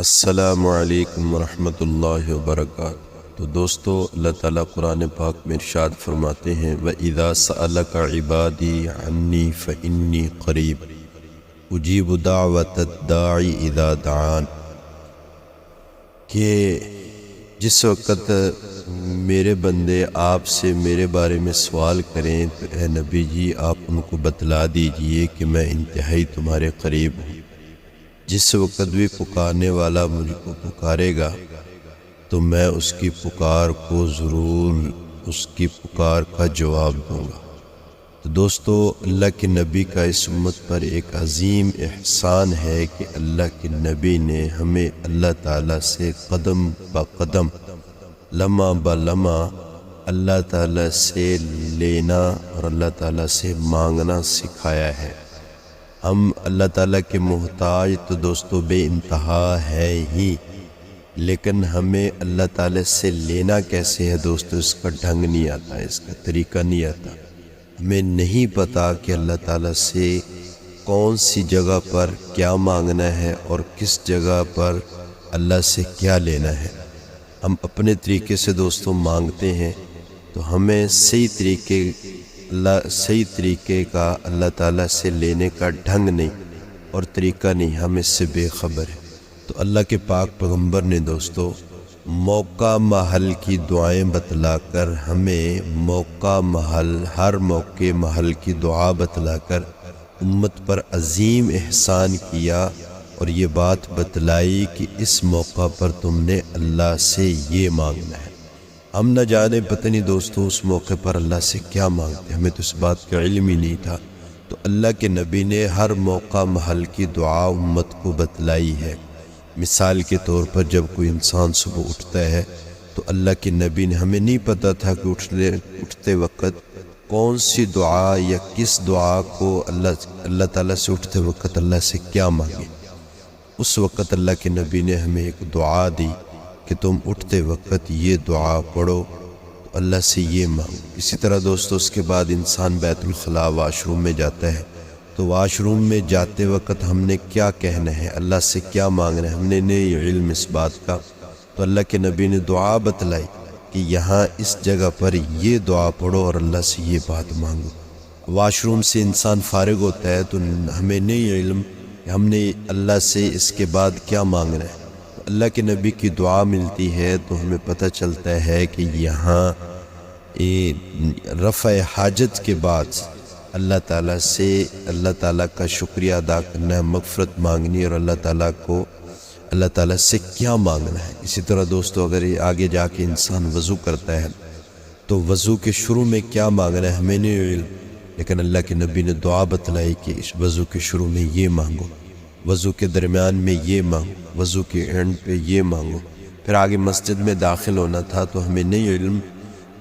السلام علیکم ورحمۃ اللہ وبرکاتہ۔ تو دوستو، اللہ تعالیٰ قرآن پاک میں ارشاد فرماتے ہیں وَإِذَا سَأَلَكَ عِبَادِي عَنِّي فَإِنِّي قَرِيبٌ أُجِيبُ دَعْوَةَ الدَّاعِ إِذَا دَعَانِ، کہ جس وقت میرے بندے آپ سے میرے بارے میں سوال کریں تو اے نبی جی آپ ان کو بتلا دیجئے کہ میں انتہائی تمہارے قریب ہوں۔ جس وقت بھی پکارنے والا مجھ کو پکارے گا تو میں اس کی پکار کو ضرور اس کی پکار کا جواب دوں گا۔ تو دوستو، اللہ کے نبی کا اس امت پر ایک عظیم احسان ہے کہ اللہ کے نبی نے ہمیں اللہ تعالیٰ سے قدم با قدم، لمحہ با لمحہ اللہ تعالیٰ سے لینا اور اللہ تعالیٰ سے مانگنا سکھایا ہے۔ ہم اللہ تعالیٰ کے محتاج تو دوستو بے انتہا ہے ہی، لیکن ہمیں اللہ تعالیٰ سے لینا کیسے ہے دوستو، اس کا ڈھنگ نہیں آتا، اس کا طریقہ نہیں آتا۔ ہمیں نہیں پتا کہ اللہ تعالیٰ سے کون سی جگہ پر کیا مانگنا ہے اور کس جگہ پر اللہ سے کیا لینا ہے۔ ہم اپنے طریقے سے دوستو مانگتے ہیں تو ہمیں صحیح طریقے کا اللہ تعالیٰ سے لینے کا ڈھنگ نہیں اور طریقہ نہیں، ہم اس سے بے خبر ہیں۔ تو اللہ کے پاک پیغمبر نے دوستو موقع محل کی دعائیں بتلا کر ہمیں ہر موقع محل کی دعا بتلا کر امت پر عظیم احسان کیا اور یہ بات بتلائی کہ اس موقع پر تم نے اللہ سے یہ مانگنا ہے۔ ہم نہ جانے پتہ نہیں دوستو اس موقع پر اللہ سے کیا مانگتے، ہمیں تو اس بات کا علم ہی نہیں تھا۔ تو اللہ کے نبی نے ہر موقع محل کی دعا امت کو بتلائی ہے۔ مثال کے طور پر جب کوئی انسان صبح اٹھتا ہے تو اللہ کے نبی نے، ہمیں نہیں پتہ تھا کہ اٹھتے وقت کون سی دعا یا کس دعا کو اللہ تعالیٰ سے اٹھتے وقت اللہ سے کیا مانگے۔ اس وقت اللہ کے نبی نے ہمیں ایک دعا دی کہ تم اٹھتے وقت یہ دعا پڑھو تو اللہ سے یہ مانگو۔ اسی طرح دوستو اس کے بعد انسان بیت الخلاء واش روم میں جاتا ہے تو واش روم میں جاتے وقت ہم نے کیا کہنا ہے، اللہ سے کیا مانگنا ہے، ہم نے نہیں علم اس بات کا۔ تو اللہ کے نبی نے دعا بتلائی کہ یہاں اس جگہ پر یہ دعا پڑھو اور اللہ سے یہ بات مانگو۔ واش روم سے انسان فارغ ہوتا ہے تو ہمیں نہیں علم کہ ہم نے اللہ سے اس کے بعد کیا مانگنا ہے۔ اللہ کے نبی کی دعا ملتی ہے تو ہمیں پتہ چلتا ہے کہ یہاں رفع حاجت کے بعد اللہ تعالیٰ سے اللہ تعالیٰ کا شکریہ ادا کرنا ہے، مغفرت مانگنی اور اللہ تعالیٰ سے کیا مانگنا ہے۔ اسی طرح دوستو اگر یہ آگے جا کے انسان وضو کرتا ہے تو وضو کے شروع میں کیا مانگنا ہے ہمیں نہیں علم، لیکن اللہ کے نبی نے دعا بتلائی کہ اس وضو کے شروع میں یہ مانگو، وضو کے درمیان میں یہ مانگو، وضو کے اینڈ پہ یہ مانگو۔ پھر آگے مسجد میں داخل ہونا تھا تو ہمیں نہیں علم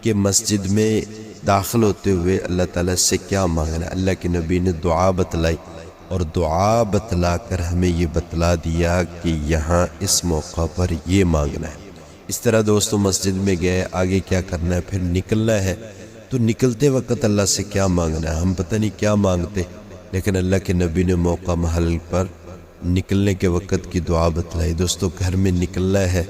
کہ مسجد میں داخل ہوتے ہوئے اللہ تعالیٰ سے کیا مانگنا ہے۔ اللہ کے نبی نے دعا بتلائی اور دعا بتلا کر ہمیں یہ بتلا دیا کہ یہاں اس موقع پر یہ مانگنا ہے۔ اس طرح دوستو مسجد میں گئے، آگے کیا کرنا ہے، پھر نکلنا ہے تو نکلتے وقت اللہ سے کیا مانگنا ہے، ہم پتہ نہیں کیا مانگتے، لیکن اللہ کے نبی نے موقع محل پر نکلنے کے وقت کی دعا بتلائی۔ دوستو گھر میں نکلنا ہے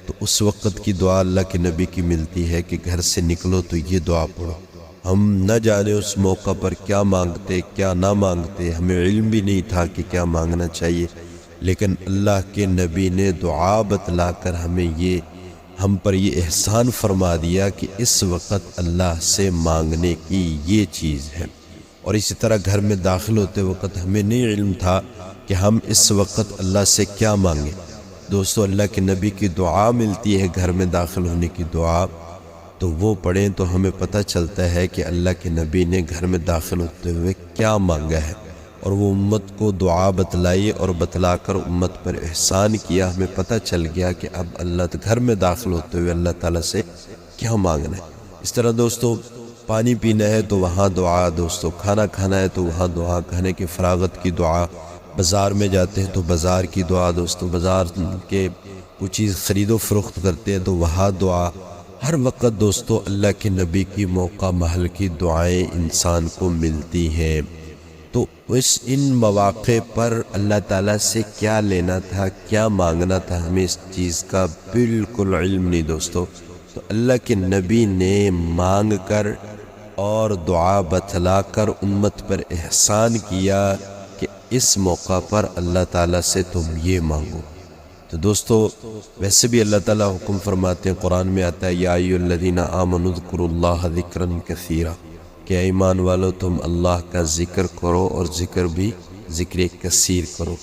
تو اس وقت کی دعا اللہ کے نبی کی ملتی ہے کہ گھر سے نکلو تو یہ دعا پڑھو۔ ہم نہ جانے اس موقع پر کیا مانگتے کیا نہ مانگتے، ہمیں علم بھی نہیں تھا کہ کیا مانگنا چاہیے، لیکن اللہ کے نبی نے دعا بتلا کر ہم پر یہ احسان فرما دیا کہ اس وقت اللہ سے مانگنے کی یہ چیز ہے۔ اور اسی طرح گھر میں داخل ہوتے وقت ہمیں نہیں علم تھا کہ ہم اس وقت اللہ سے کیا مانگیں۔ دوستو اللہ کے نبی کی دعا ملتی ہے گھر میں داخل ہونے کی دعا، تو وہ پڑھیں تو ہمیں پتہ چلتا ہے کہ اللہ کے نبی نے گھر میں داخل ہوتے ہوئے کیا مانگا ہے، اور وہ امت کو دعا بتلائی اور بتلا کر امت پر احسان کیا۔ ہمیں پتہ چل گیا کہ اب گھر میں داخل ہوتے ہوئے اللہ تعالیٰ سے کیا مانگنا ہے۔ اس طرح دوستو پانی پینا ہے تو وہاں دعا، دوستو کھانا کھانا ہے تو وہاں دعا، کھانے کی فراغت کی دعا، بازار میں جاتے ہیں تو بازار کی دعا، دوستو بازار کے کوئی چیز خرید و فروخت کرتے ہیں تو وہاں دعا۔ ہر وقت دوستو اللہ کے نبی کی موقع محل کی دعائیں انسان کو ملتی ہیں۔ تو ان مواقع پر اللہ تعالیٰ سے کیا لینا تھا، کیا مانگنا تھا، ہمیں اس چیز کا بالکل علم نہیں دوستو۔ تو اللہ کے نبی نے مانگ کر اور دعا بتلا کر امت پر احسان کیا کہ اس موقع پر اللہ تعالیٰ سے تم یہ مانگو۔ تو دوستو ویسے بھی اللہ تعالیٰ حکم فرماتے ہیں، قرآن میں آتا ہے یا ایھا الذین آمنوا اذکروا اللہ ذکرا کثیرا، کہ ایمان والو تم اللہ کا ذکر کرو اور ذکر بھی ذکر کثیر کرو۔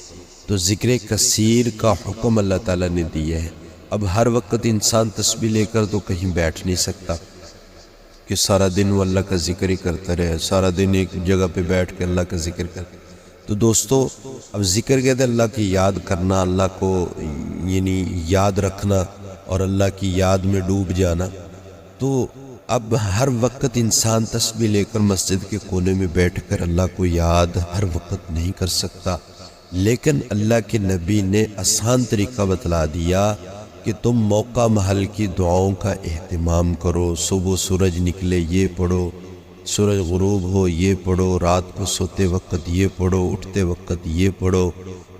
تو ذکر کثیر کا حکم اللہ تعالیٰ نے دیا ہے۔ اب ہر وقت انسان تسبیح لے کر تو کہیں بیٹھ نہیں سکتا کہ سارا دن وہ اللہ کا ذکر ہی کرتا رہے، سارا دن ایک جگہ پہ بیٹھ کے اللہ کا ذکر کرتا۔ تو دوستو اب ذکر کہتے ہیں اللہ کی یاد کرنا، اللہ کو یعنی یاد رکھنا اور اللہ کی یاد میں ڈوب جانا۔ تو اب ہر وقت انسان تسبیح لے کر مسجد کے کونے میں بیٹھ کر اللہ کو یاد ہر وقت نہیں کر سکتا، لیکن اللہ کے نبی نے آسان طریقہ بتلا دیا کہ تم موقع محل کی دعاؤں کا اہتمام کرو۔ صبح سورج نکلے یہ پڑھو، سورج غروب ہو یہ پڑھو، رات کو سوتے وقت یہ پڑھو، اٹھتے وقت یہ پڑھو،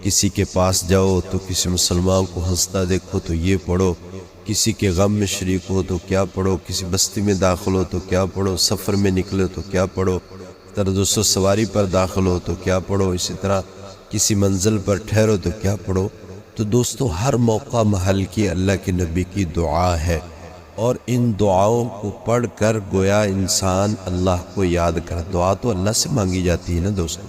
کسی کے پاس جاؤ تو کسی مسلمان کو ہنستا دیکھو تو یہ پڑھو، کسی کے غم میں شریک ہو تو کیا پڑھو، کسی بستی میں داخل ہو تو کیا پڑھو، سفر میں نکلے تو کیا پڑھو، دوستو سواری پر داخل ہو تو کیا پڑھو، اسی طرح کسی منزل پر ٹھہرو تو کیا پڑھو۔ تو دوستو ہر موقع محل کی اللہ کے نبی کی دعا ہے، اور ان دعاؤں کو پڑھ کر گویا انسان اللہ کو یاد کر۔ دعا تو اللہ سے مانگی جاتی ہے نا دوستو،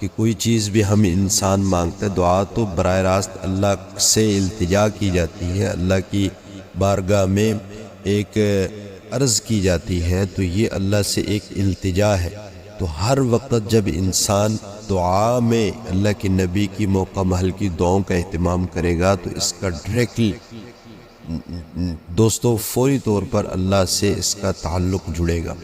کہ کوئی چیز بھی ہم انسان مانگتا ہے، دعا تو براہ راست اللہ سے التجا کی جاتی ہے، اللہ کی بارگاہ میں ایک عرض کی جاتی ہے، تو یہ اللہ سے ایک التجا ہے۔ تو ہر وقت جب انسان دعا میں اللہ کے نبی کی موقع محل کی دعاؤں کا اہتمام کرے گا تو اس کا ڈائریکٹلی دوستو فوری طور پر اللہ سے اس کا تعلق جڑے گا،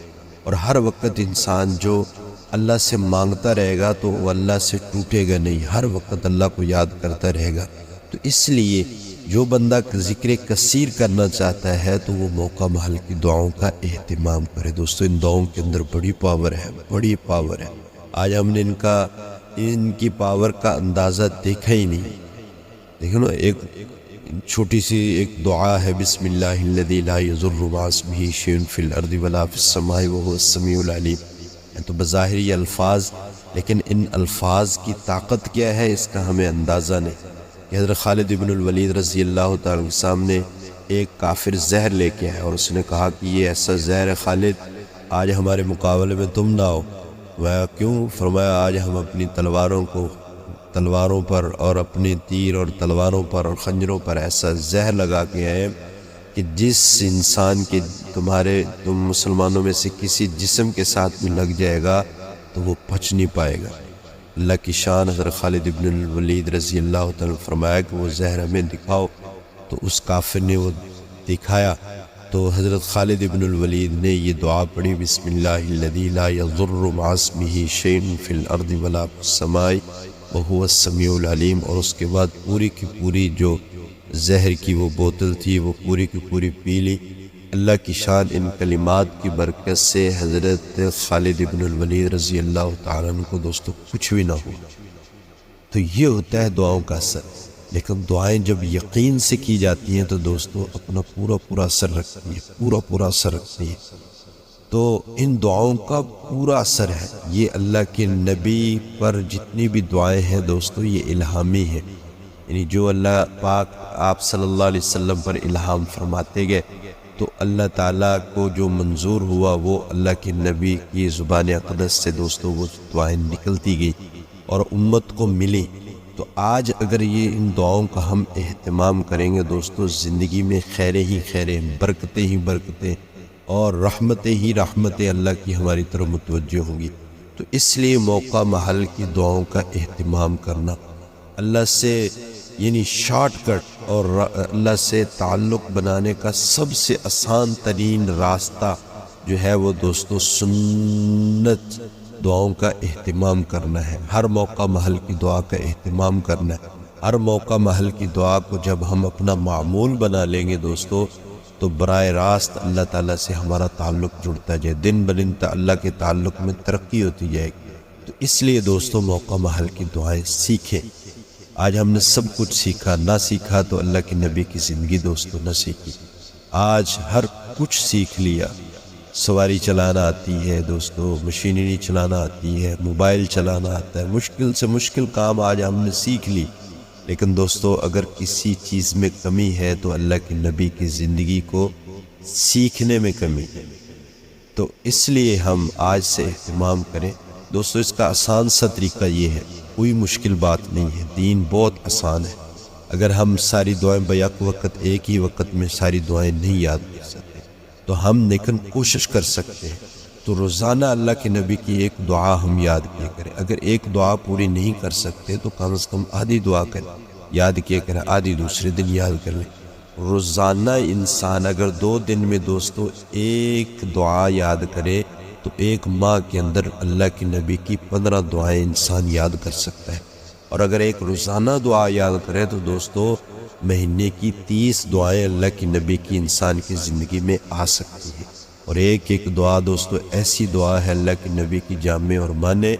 اور ہر وقت انسان جو اللہ سے مانگتا رہے گا تو وہ اللہ سے ٹوٹے گا نہیں، ہر وقت اللہ کو یاد کرتا رہے گا۔ تو اس لیے جو بندہ ذکر کثیر کرنا چاہتا ہے تو وہ موقع محل کی دعاؤں کا اہتمام کرے۔ دوستو ان دعاؤں کے اندر بڑی پاور ہے، بڑی پاور ہے۔ آج ہم نے ان کی پاور کا اندازہ دیکھا ہی نہیں۔ دیکھو نا، ایک چھوٹی سی ایک دعا ہے، بسم اللہ الذی لا یضر مع اسمہ شیء فی الارض ولا فی السماء وہو السمیع العلیم۔ تو بظاہر یہ الفاظ، لیکن ان الفاظ کی طاقت کیا ہے اس کا ہمیں اندازہ نہیں۔ کہ حضرت خالد ابن الولید رضی اللہ تعالیٰ کے سامنے ایک کافر زہر لے کے آیا، اور اس نے کہا کہ یہ ایسا زہر ہے خالد، آج ہمارے مقابلے میں تم نہ ہو۔ وہ کیوں؟ فرمایا آج ہم اپنی تلواروں پر اور اپنے تیر اور تلواروں پر اور خنجروں پر ایسا زہر لگا کے آئے کہ جس انسان کے تم مسلمانوں میں سے کسی جسم کے ساتھ بھی لگ جائے گا تو وہ پچ نہیں پائے گا۔ اللہ کی شان۔ حضرت خالد ابن الولید رضی اللہ تعالیٰ نے فرمایا کہ وہ زہر ہمیں دکھاؤ، تو اس کافر نے وہ دکھایا۔ تو حضرت خالد ابن الولید نے یہ دعا پڑھی، بسم اللہ الذی لا یضر مع اسمہ شیء فی الارض ولا فی السماء وہو السمیع العلیم، اور اس کے بعد پوری کی پوری جو زہر کی وہ بوتل تھی وہ پوری کی پوری پی لی۔ اللہ کی شان، ان کلمات کی برکت سے حضرت خالد ابن الولید رضی اللہ تعالیٰ عنہ کو دوستو کچھ بھی نہ ہو۔ تو یہ ہوتا ہے دعاؤں کا اثر۔ لیکن دعائیں جب یقین سے کی جاتی ہیں تو دوستو اپنا پورا اثر رکھتی ہے، پورا اثر رکھتی ہے۔ تو ان دعاؤں کا پورا اثر ہے۔ یہ اللہ کے نبی پر جتنی بھی دعائیں ہیں دوستو یہ الہامی ہیں، یعنی جو اللہ پاک آپ صلی اللہ علیہ وسلم پر الہام فرماتے گئے تو اللہ تعالیٰ کو جو منظور ہوا وہ اللہ کے نبی کی زبان اقدس سے دوستو وہ دعائیں نکلتی گئی اور امت کو ملی۔ تو آج اگر یہ ان دعاؤں کا ہم اہتمام کریں گے دوستو، زندگی میں خیریں ہی خیریں، برکتیں ہی برکتیں اور رحمتیں ہی رحمتیں اللہ کی ہماری طرف متوجہ ہوں گی۔ تو اس لیے موقع محل کی دعاؤں کا اہتمام کرنا، اللہ سے یعنی شارٹ کٹ اور اللہ سے تعلق بنانے کا سب سے آسان ترین راستہ جو ہے وہ دوستو سنت دعاؤں کا اہتمام کرنا ہے۔ ہر موقع محل کی دعا کا اہتمام کرنا ہے۔ ہر موقع محل کی دعا کو جب ہم اپنا معمول بنا لیں گے دوستو تو براہ راست اللہ تعالیٰ سے ہمارا تعلق جڑتا جائے، دن بدن اللہ کے تعلق میں ترقی ہوتی جائے گی۔ تو اس لیے دوستوں موقع محل کی دعائیں سیکھیں۔ آج ہم نے سب کچھ سیکھا، نہ سیکھا تو اللہ کے نبی کی زندگی دوستوں نہ سیکھی۔ آج ہر کچھ سیکھ لیا، سواری چلانا آتی ہے دوستوں، مشینری چلانا آتی ہے، موبائل چلانا آتا ہے، مشکل سے مشکل کام آج ہم نے سیکھ لی، لیکن دوستوں اگر کسی چیز میں کمی ہے تو اللہ کے نبی کی زندگی کو سیکھنے میں کمی ہے۔ تو اس لیے ہم آج سے اہتمام کریں دوستوں۔ اس کا آسان سا طریقہ یہ ہے، کوئی مشکل بات نہیں ہے، دین بہت آسان ہے۔ اگر ہم ساری دعائیں بیک وقت ایک ہی وقت میں ساری دعائیں نہیں یاد کر سکتے تو ہم لیکن کوشش کر سکتے ہیں۔ تو روزانہ اللہ کے نبی کی ایک دعا ہم یاد کیا کریں۔ اگر ایک دعا پوری نہیں کر سکتے تو کم از کم آدھی دعا کریں، یاد کیا کریں، آدھی دوسرے دن یاد کر لیں۔ روزانہ انسان اگر 2 دن میں دوستوں ایک دعا یاد کرے تو ایک ماہ کے اندر اللہ کے نبی کی 15 دعائیں انسان یاد کر سکتا ہے۔ اور اگر ایک روزانہ دعا یاد کرے تو دوستوں مہینے کی 30 دعائیں اللہ کے نبی کی انسان کی زندگی میں آ سکتی ہیں۔ اور ایک ایک دعا دوستوں ایسی دعا ہے اللہ کے نبی کی جامع اور مانے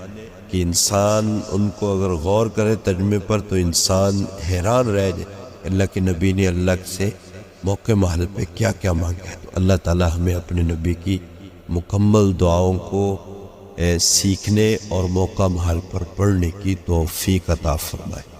کہ انسان ان کو اگر غور کرے ترجمے پر تو انسان حیران رہ جائے۔ اللہ کے نبی نے اللہ سے موقع محل پہ کیا کیا مانگا ہے۔ تو اللہ تعالی ہمیں اپنے نبی کی مکمل دعاؤں کو سیکھنے اور موقع محل پر پڑھنے کی توفیق عطا فرمائے۔